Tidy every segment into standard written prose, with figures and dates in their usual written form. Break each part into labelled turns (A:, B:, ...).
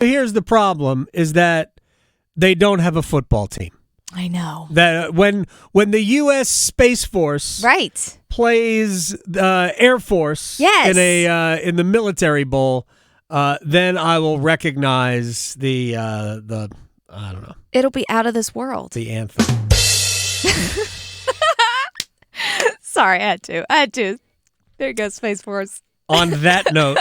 A: Here's the problem: is that they don't have a football team.
B: I know
A: that when the U.S. Space Force plays the Air Force in the military bowl, then I will recognize the I don't know.
B: It'll be out of this world.
A: The anthem.
B: Sorry, I had to. There goes Space Force.
A: On that note,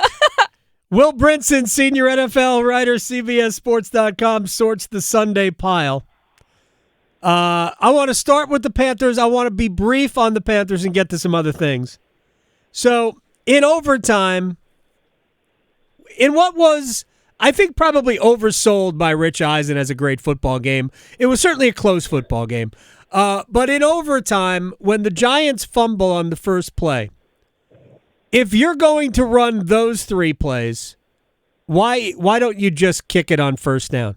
A: Will Brinson, senior NFL writer, CBSSports.com, sorts the Sunday pile. I want to start with the Panthers. I want to be brief on the Panthers and get to some other things. So, in overtime, in what was, I think, probably oversold by Rich Eisen as a great football game, it was certainly a close football game. But in overtime, when the Giants fumble on the first play, if you're going to run those three plays, why don't you just kick it on first down?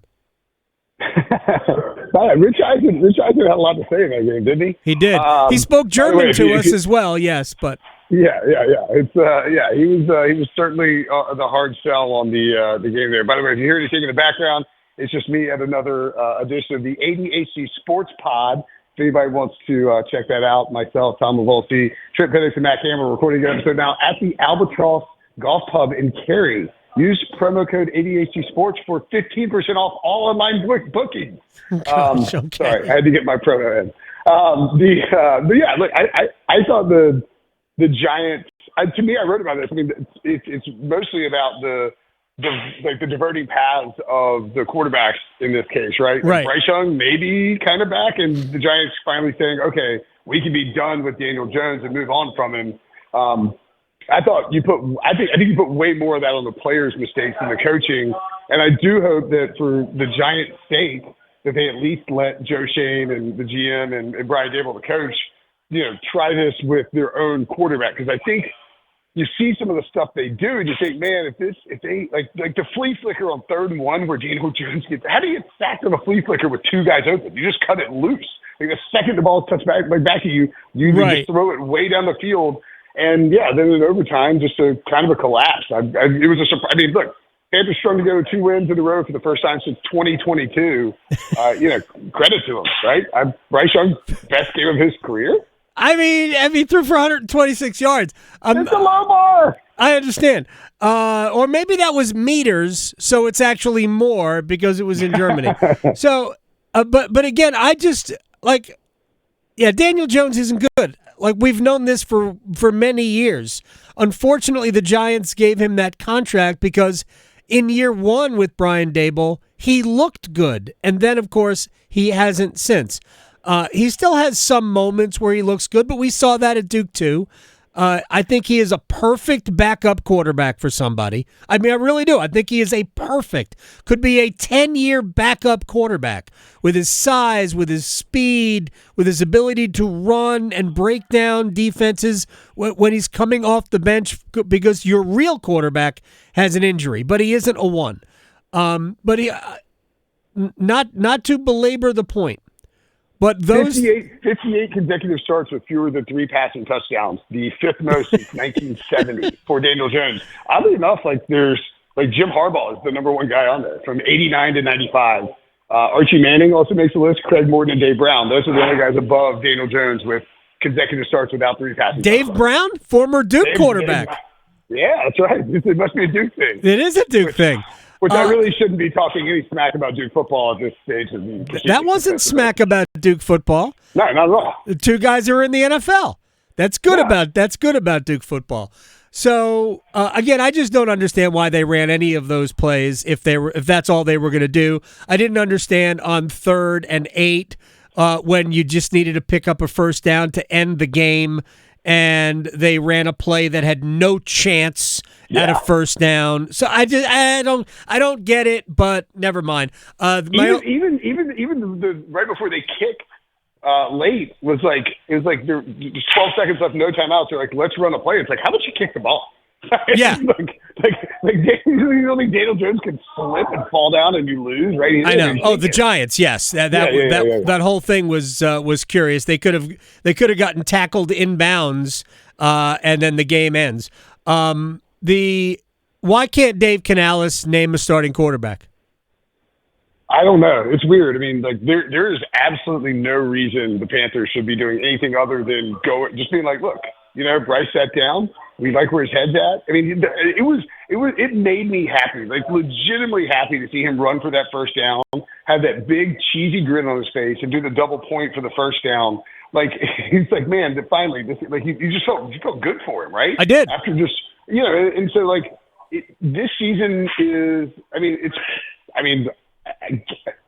C: Rich Eisen had a lot to say in that game, didn't he?
A: He did. He spoke German to us as well. Yes, but
C: yeah. It's he was certainly the hard sell on the game there. By the way, if you hear anything in the background, it's just me at another edition of the ADHD Sports Pod. If anybody wants to check that out, myself, Tom Lavolsi, Trip Penix, and Matt Cameron recording the episode now at the Albatross Golf Pub in Cary. Use promo code ADHD Sports for 15% off all online bookings.
A: Gosh, okay.
C: Sorry, I had to get my promo in. But yeah, look, I thought the Giants. To me, I wrote about this. I mean, it's mostly about the diverting paths of the quarterbacks in this case, right?
A: Right.
C: Bryce Young maybe kind of back, and the Giants finally saying, okay, we can be done with Daniel Jones and move on from him. I think you put way more of that on the players' mistakes than the coaching, and I do hope that for the Giants' sake that they at least let Joe Shane and the GM and Brian Dable, the coach, try this with their own quarterback, because I think you see some of the stuff they do, and you think, man, if they like the flea flicker on 3rd and 1 where Daniel Jones gets, how do you get sacked on a flea flicker with two guys open? You just cut it loose. Like the second the ball touches back at you, just throw it way down the field. And yeah, then in overtime, just a kind of a collapse. It was a surprise. I mean, look, Panthers strung together 2 wins in a row for the first time since 2022. Credit to him, right? Bryce Young, best game of his career.
A: I mean, he threw for 126 yards.
C: It's a low bar.
A: I understand. Or maybe that was meters, so it's actually more because it was in Germany. So, but again, I just, Daniel Jones isn't good. Like, we've known this for many years. Unfortunately, the Giants gave him that contract because in year 1 with Brian Dable, he looked good. And then, of course, he hasn't since. He still has some moments where he looks good, but we saw that at Duke too. I think he is a perfect backup quarterback for somebody. I mean, I really do. I think he is could be a 10-year backup quarterback with his size, with his speed, with his ability to run and break down defenses when he's coming off the bench, because your real quarterback has an injury, but he isn't a one. But he, not to belabor the point, but those
C: 58 consecutive starts with fewer than 3 passing touchdowns, the 5th most since 1970 for Daniel Jones. Oddly enough, there's Jim Harbaugh is the number 1 guy on there from 89 to 95. Archie Manning also makes the list. Craig Morton and Dave Brown. Those are the only guys above Daniel Jones with consecutive starts without 3 passing touchdowns.
A: Dave Brown, former Duke quarterback.
C: Yeah, that's right. It must be a Duke thing.
A: It is a Duke thing.
C: Which I really shouldn't be talking any smack about Duke football at this stage of the proceedings.
A: That wasn't smack about Duke football.
C: No, not at all.
A: The 2 guys are in the NFL. That's good about Duke football. So again, I just don't understand why they ran any of those plays if that's all they were going to do. I didn't understand on 3rd and 8 when you just needed to pick up a first down to end the game, and they ran a play that had no chance at a first down. So I don't get it, but never mind. Even the right before they kick late was there's 12 seconds left, no timeouts. They're like, let's run a play. It's like, how about you kick the ball? Yeah.
C: Daniel Jones can slip and fall down and you lose, right?
A: I know. Oh, the Giants, yes. That whole thing was curious. They could have gotten tackled inbounds, and then the game ends. Why can't Dave Canales name a starting quarterback?
C: I don't know. It's weird. I mean, like there is absolutely no reason the Panthers should be doing anything other than just being like, look, Bryce sat down. We like where his head's at. I mean, it made me happy, like legitimately happy to see him run for that first down, have that big cheesy grin on his face, and do the double point for the first down. Like he's like, man, finally, you just felt good for him, right?
A: I did.
C: After just and so like this season is.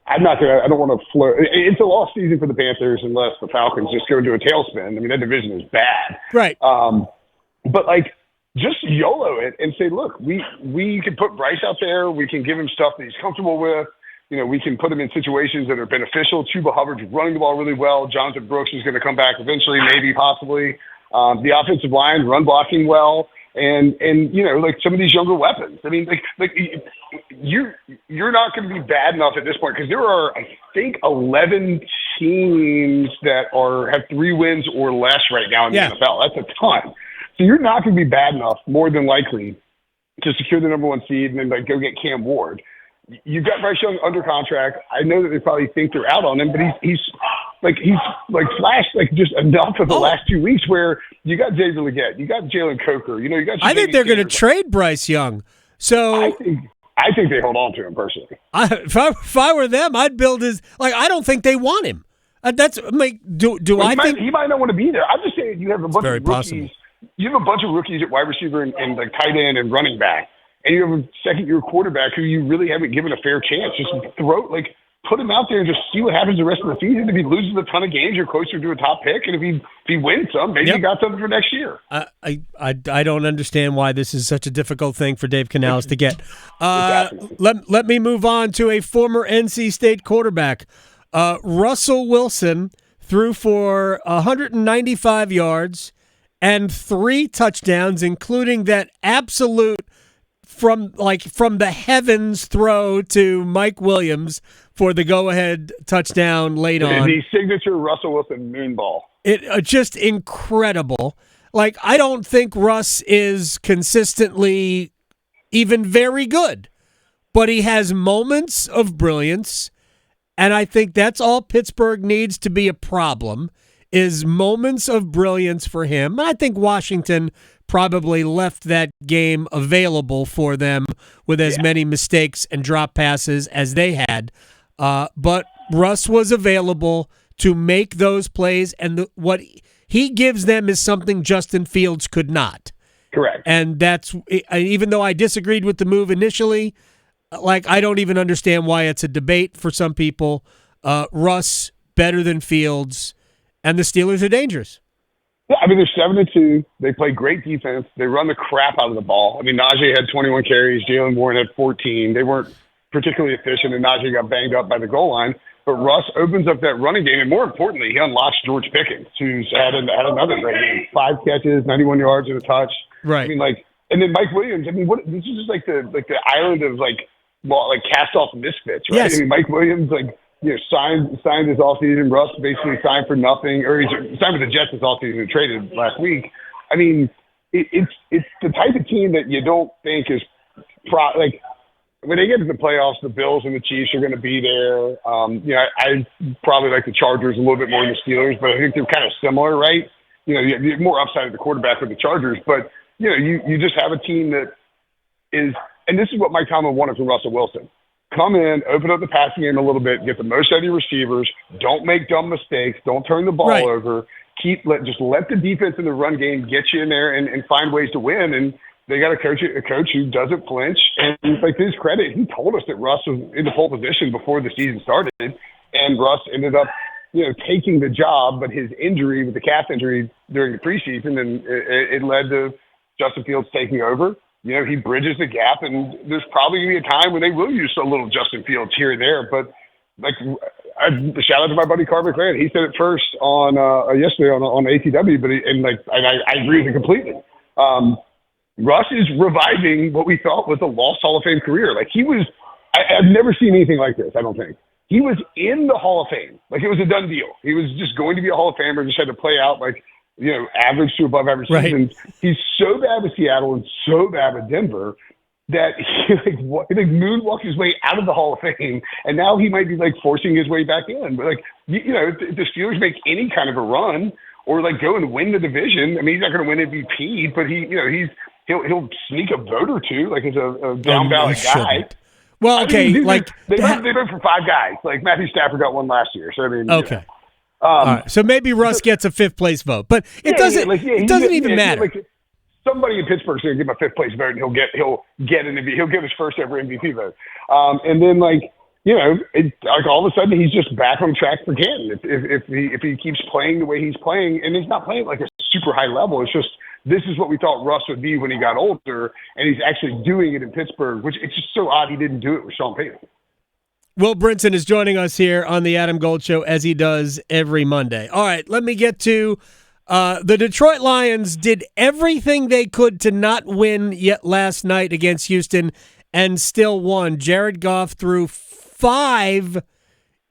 C: I'm not gonna. I don't want to float. It's a lost season for the Panthers unless the Falcons just go into a tailspin. I mean, that division is bad.
A: Right.
C: But like, just YOLO it and say, look, we can put Bryce out there. We can give him stuff that he's comfortable with. We can put him in situations that are beneficial. Chuba Hubbard's running the ball really well. Jonathan Brooks is going to come back eventually, maybe, possibly. The offensive line run blocking well. And like some of these younger weapons. I mean, like you're not going to be bad enough at this point because there are, I think, 11 teams that have 3 wins or less right now in the NFL. That's a ton. So you're not going to be bad enough, more than likely, to secure the number 1 seed and then go get Cam Ward. You've got Bryce Young under contract. I know that they probably think they're out on him, but he's flashed just enough of the last 2 weeks where you got David Legette, you got Jalen Coker, you got.
A: I think they're going to trade Bryce Young. So
C: I think they hold on to him personally.
A: If I were them, I'd build his. I don't think they want him. That's like. I think
C: he might not want to be there? I'm just saying you have a bunch of rookies.
A: Possible.
C: You have a bunch of rookies at wide receiver and tight end and running back. And you have a second-year quarterback who you really haven't given a fair chance. Just put him out there and just see what happens the rest of the season. If he loses a ton of games, you're closer to a top pick. And if he wins some, maybe you got something for next year.
A: I don't understand why this is such a difficult thing for Dave Canales to get. Let me move on to a former NC State quarterback. Russell Wilson threw for 195 yards and 3 touchdowns, including that absolute from the heavens throw to Mike Williams for the go-ahead touchdown late on.
C: The signature Russell Wilson moon ball.
A: It just incredible. I don't think Russ is consistently even very good, but he has moments of brilliance, and I think that's all Pittsburgh needs to be a problem is moments of brilliance for him. I think Washington probably left that game available for them with as many mistakes and drop passes as they had. But Russ was available to make those plays, and what he gives them is something Justin Fields could not.
C: Correct.
A: And that's, even though I disagreed with the move initially, I don't even understand why it's a debate for some people. Russ better than Fields, and the Steelers are dangerous.
C: Yeah, I mean, they're 7-2. They play great defense. They run the crap out of the ball. I mean, Najee had 21 carries. Jalen Warren had 14. They weren't particularly efficient, and Najee got banged up by the goal line. But Russ opens up that running game, and more importantly, he unlocks George Pickens, who's had another great game. 5 catches, 91 yards and a touch.
A: Right.
C: I mean, and then Mike Williams. I mean, this is just like the island of cast off misfits, right?
A: Yes.
C: I mean, Mike Williams signed his offseason. Russ basically signed for nothing, or he signed with the Jets this offseason and traded last week. I mean, it's the type of team that you don't think is when they get to the playoffs, the Bills and the Chiefs are going to be there. I probably like the Chargers a little bit more than the Steelers, but I think they're kind of similar, right? You have more upside at the quarterback with the Chargers, but you just have a team that is, and this is what Mike Tomlin wanted from Russell Wilson. Come in, open up the passing game a little bit, get the most out of your receivers, don't make dumb mistakes, don't turn the ball over, just let the defense in the run game get you in there and find ways to win. And they got a coach who doesn't flinch. And to his credit, he told us that Russ was in the pole position before the season started, and Russ ended up taking the job, but his injury with the calf injury during the preseason, and it led to Justin Fields taking over. He bridges the gap, and there's probably going to be a time when they will use a little Justin Fields here and there. But shout out to my buddy Carver McLaren. He said it first on yesterday on ATW, but I agree with it completely. Russ is reviving what we thought was a lost Hall of Fame career. I've never seen anything like this. I don't think he was in the Hall of Fame. It was a done deal. He was just going to be a Hall of Famer. Just had to play out average to above average seasons. He's so bad with Seattle and so bad with Denver. that he like moonwalked his way out of the Hall of Fame, and now he might be like forcing his way back in. But like if the Steelers make any kind of a run or like go and win the division, I mean, he's not going to win MVP, but he'll sneak a vote or two, like as a down ballot guy.
A: Well, okay,
C: they
A: like
C: vote for 5 guys. Like Matthew Stafford got one last year, so I mean,
A: okay. All right. So maybe Russ gets a 5th place vote, but it doesn't even matter.
C: Like, somebody in Pittsburgh's going to give him a 5th place vote, and he'll get his first ever MVP vote. And then like all of a sudden he's just back on track for Canton if he keeps playing the way he's playing, and he's not playing like a super high level. It's just this is what we thought Russ would be when he got older, and he's actually doing it in Pittsburgh, which it's just so odd he didn't do it with Sean Payton.
A: Will Brinson is joining us here on the Adam Gold Show, as he does every Monday. All right, let me get to the Detroit Lions did everything they could to not win yet last night against Houston and still won. Jared Goff threw 5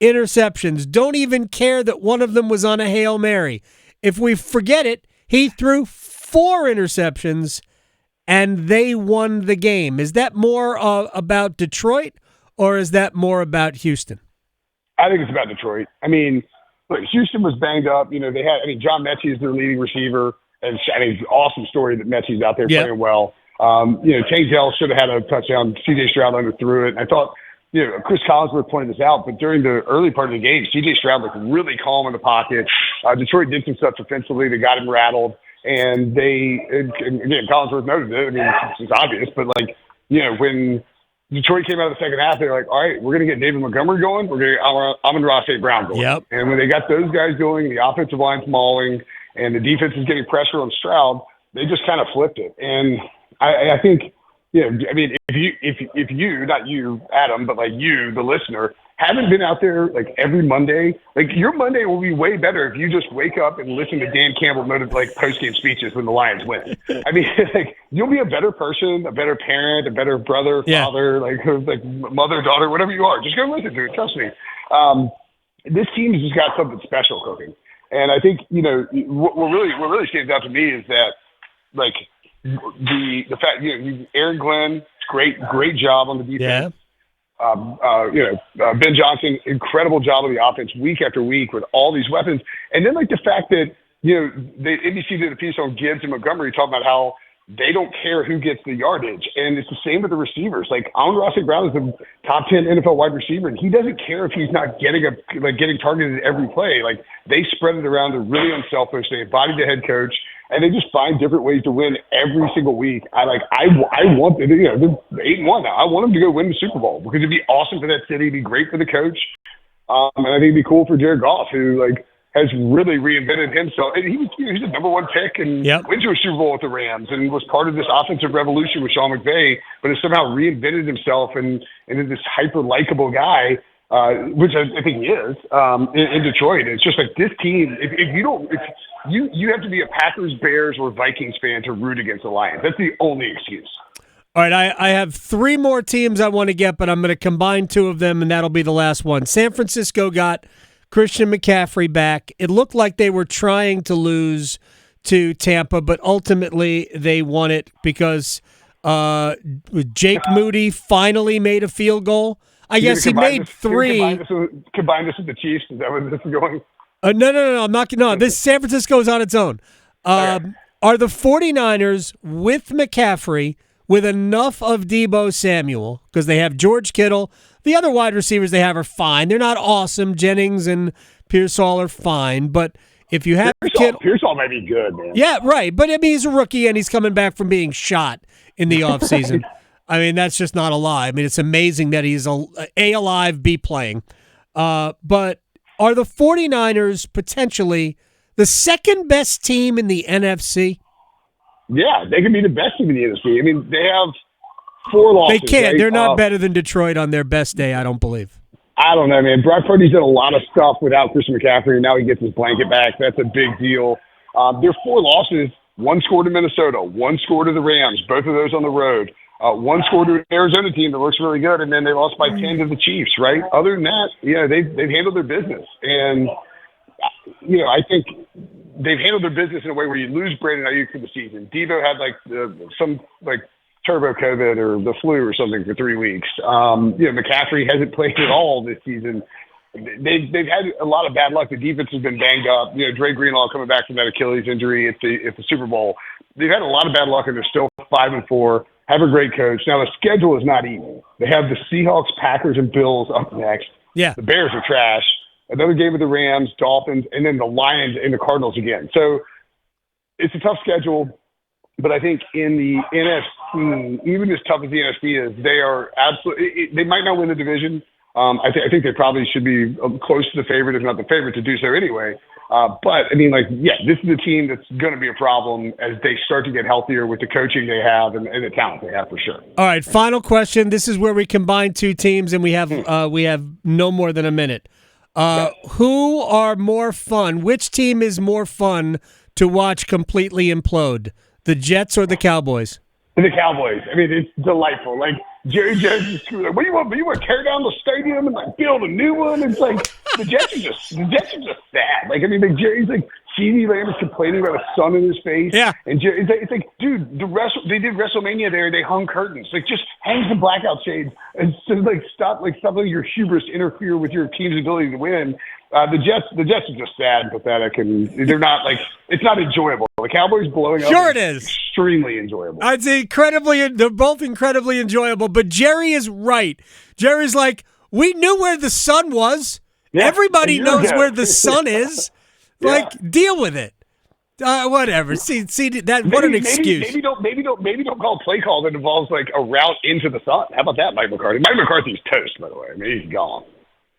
A: interceptions. Don't even care that one of them was on a Hail Mary. If we forget it, he threw 4 interceptions, and they won the game. Is that more about Detroit, or is that more about Houston?
C: I think it's about Detroit. I mean, look, Houston was banged up. John Mechie is their leading receiver, and it's an awesome story that Mechie's out there playing well. Tank Dell should have had a touchdown. C.J. Stroud underthrew it. And I thought, Chris Collinsworth pointed this out, but during the early part of the game, C.J. Stroud looked really calm in the pocket. Detroit did some stuff defensively that got him rattled. And again, Collinsworth noted it. I mean, it's obvious, but when Detroit came out of the second half, they were like, all right, we're going to get David Montgomery going. We're going to get Amon-Ra St. Brown going.
A: Yep.
C: And when they got those guys going, the offensive line's mauling, and the defense is getting pressure on Stroud, they just kind of flipped it. And I think, if you, not you, Adam, but like you, the listener, haven't been out there like every Monday, like your Monday will be way better if you just wake up and listen to Dan Campbell post-game speeches when the Lions win. I mean, like you'll be a better person, a better parent, a better brother, father, like mother, daughter, whatever you are. Just go listen to it. Trust me. This team has just got something special cooking, and I think what really stands out to me is that like the fact Aaron Glenn, great job on the defense.
A: Yeah.
C: Ben Johnson, incredible job on the offense week after week with all these weapons. And then like the fact that, the NBC did a piece on Gibbs and Montgomery talking about how they don't care who gets the yardage. And it's the same with the receivers. Like Amon-Ra St. Brown is a top 10 NFL wide receiver, and he doesn't care if he's not getting targeted every play. Like they spread it around. They're really unselfish. They embody the head coach. And they just find different ways to win every single week. I want they're 8-1 now. I want them to go win the Super Bowl because it'd be awesome for that city. It'd be great for the coach. And I think it'd be cool for Jared Goff, who has really reinvented himself. And he's a number 1 pick and went to a Super Bowl with the Rams and was part of this offensive revolution with Sean McVay, but has somehow reinvented himself and is this hyper likable guy. Which I think he is in Detroit. It's just like this team. If you have to be a Packers, Bears, or Vikings fan to root against the Lions. That's the only excuse.
A: All right, I have 3 more teams I want to get, but I'm going to combine 2 of them, and that'll be the last one. San Francisco got Christian McCaffrey back. It looked like they were trying to lose to Tampa, but ultimately they won it because Jake Moody finally made a field goal. I guess he made 3.
C: Combine this with the Chiefs. Is that where this is going?
A: No. I'm not. No, this San Francisco is on its own.
C: Okay.
A: Are the 49ers with McCaffrey with enough of Deebo Samuel, because they have George Kittle. The other wide receivers they have are fine. They're not awesome. Jennings and Pearsall are fine, but if you have Kittle,
C: Pearsall might be good, man.
A: Yeah, right. But I mean, he's a rookie and he's coming back from being shot in the offseason. I mean, that's just not a lie. I mean, it's amazing that he's A, alive, B, playing. But are the 49ers potentially the second best team in the NFC?
C: Yeah, they can be the best team in the NFC. I mean, they have 4 losses.
A: They can't.
C: Right?
A: They're not better than Detroit on their best day, I don't believe.
C: I don't know, man. Brock Purdy's done a lot of stuff without Christian McCaffrey, and now he gets his blanket back. That's a big deal. Their 4 losses, 1 score to Minnesota, 1 score to the Rams, both of those on the road. 1 score to an Arizona team that looks really good, and then they lost by 10 to the Chiefs, right? Other than that, they've handled their business. And, I think they've handled their business in a way where you lose Brandon Ayuk for the season. Deebo had some turbo COVID or the flu or something for 3 weeks. McCaffrey hasn't played at all this season. They've had a lot of bad luck. The defense has been banged up. Dre Greenlaw coming back from that Achilles injury at the Super Bowl. They've had a lot of bad luck, and they're still 5-4. Have a great coach. Now the schedule is not easy. They have the Seahawks, Packers, and Bills up next.
A: Yeah,
C: the Bears are trash. Another game with the Rams, Dolphins, and then the Lions and the Cardinals again. So it's a tough schedule. But I think in the NFC, even as tough as the NFC is, they are absolutely. They might not win the division. I think they probably should be close to the favorite, if not the favorite, to do so anyway. But this is a team that's going to be a problem as they start to get healthier with the coaching they have and the talent they have for sure.
A: All right, final question. This is where we combine two teams, and we have no more than a minute. Who are more fun? Which team is more fun to watch completely implode? The Jets or the Cowboys?
C: The Cowboys. I mean, it's delightful. Like, Jerry Jones is like, what do you want? You want to tear down the stadium and build a new one? It's like the Jets are just sad. Like, I mean, Jerry's like CeeDee Lamb is complaining about a sun in his face.
A: Yeah.
C: And Jerry, it's like, dude, they did WrestleMania there. They hung curtains. Like, just hang some blackout shades and so, stop letting your hubris interfere with your team's ability to win. The Jets are just sad and pathetic, and they're not it's not enjoyable. The Cowboys blowing up.
A: Sure, it is
C: extremely enjoyable.
A: I'd say they're both incredibly enjoyable. But Jerry is right. Jerry's like, we knew where the sun was. Yeah, everybody knows where the sun is. Yeah. Deal with it. Whatever. See that. What an excuse.
C: Maybe don't call a play call that involves a route into the sun. How about that, Mike McCarthy? Mike McCarthy's toast, by the way. I mean, he's gone.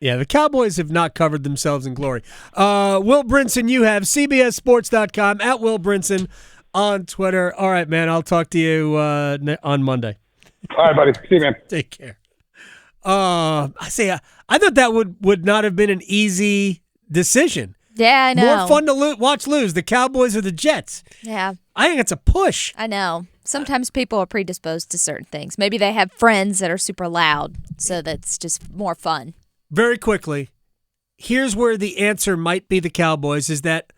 A: Yeah, the Cowboys have not covered themselves in glory. Will Brinson, you have CBSSports.com, at Will Brinson on Twitter. All right, man, I'll talk to you on Monday.
C: All right, buddy. See you, man.
A: Take care. I thought that would not have been an easy decision.
B: Yeah, I know.
A: More fun to watch lose, the Cowboys or the Jets.
B: Yeah.
A: I think it's a push.
B: I know. Sometimes people are predisposed to certain things. Maybe they have friends that are super loud, so that's just more fun.
A: Very quickly, here's where the answer might be the Cowboys, is that,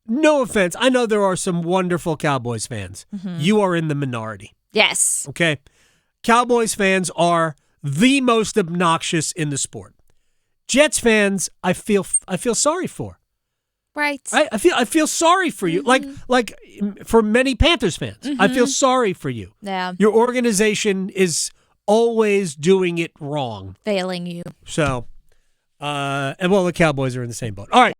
A: no offense, I know there are some wonderful Cowboys fans. Mm-hmm. You are in the minority.
B: Yes.
A: Okay? Cowboys fans are the most obnoxious in the sport. Jets fans, I feel sorry for.
B: Right.
A: I feel sorry for you. Mm-hmm. Like for many Panthers fans, mm-hmm. I feel sorry for you.
B: Yeah.
A: Your organization is always doing it wrong.
B: Failing you.
A: So, the Cowboys are in the same boat. All right.